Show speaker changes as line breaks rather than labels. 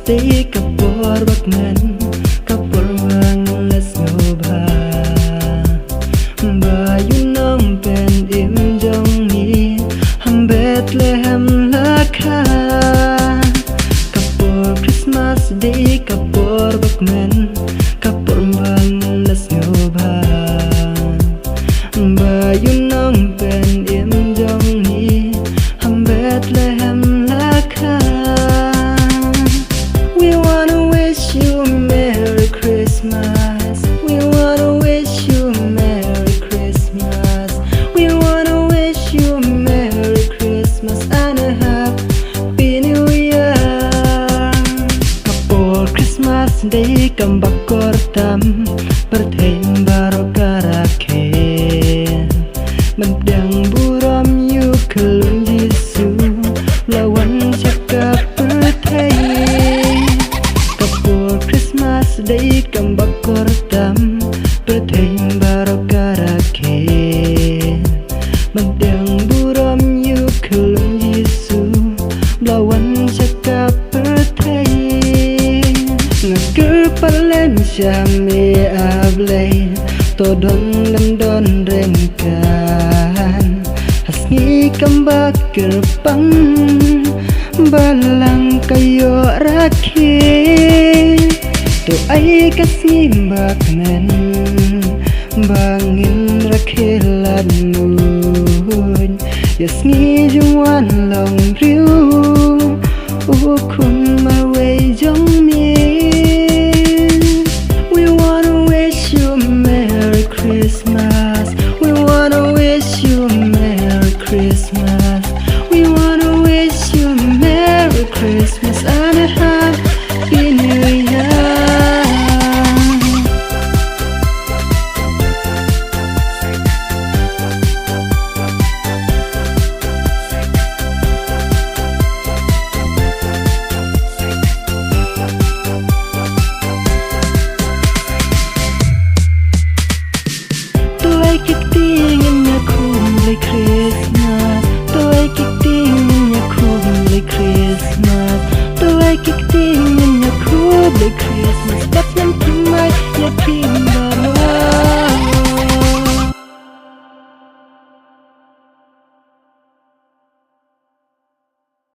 day kapor bakmen kapor wang let's go ba yunong pen im jong ni ham Bethlehem lakha kapor Christmas day kapor bakmen kapor wang let's go ba yunong pen im jong ni ham Bethlehem lakha. We wanna wish you a Merry Christmas. We wanna wish you a Merry Christmas. We wanna wish you a Merry Christmas and a Happy New Year. Kapor Christmas day kambakor tam perthain barokarakhe mendang buram yu kelun Yesu lawan cakap perthain. Kapor Christmas day kambakor tam perthain barokarakhe mendang buram yu kelun Yesu lawan cakap perthain. Ngaker palen syiemlieh ablay todon lemdon rengkan hasngi kambak kerpang balang kayo rakhe to ai kasih bakmen bangin rakhe lan nun yasngi jungwan long riu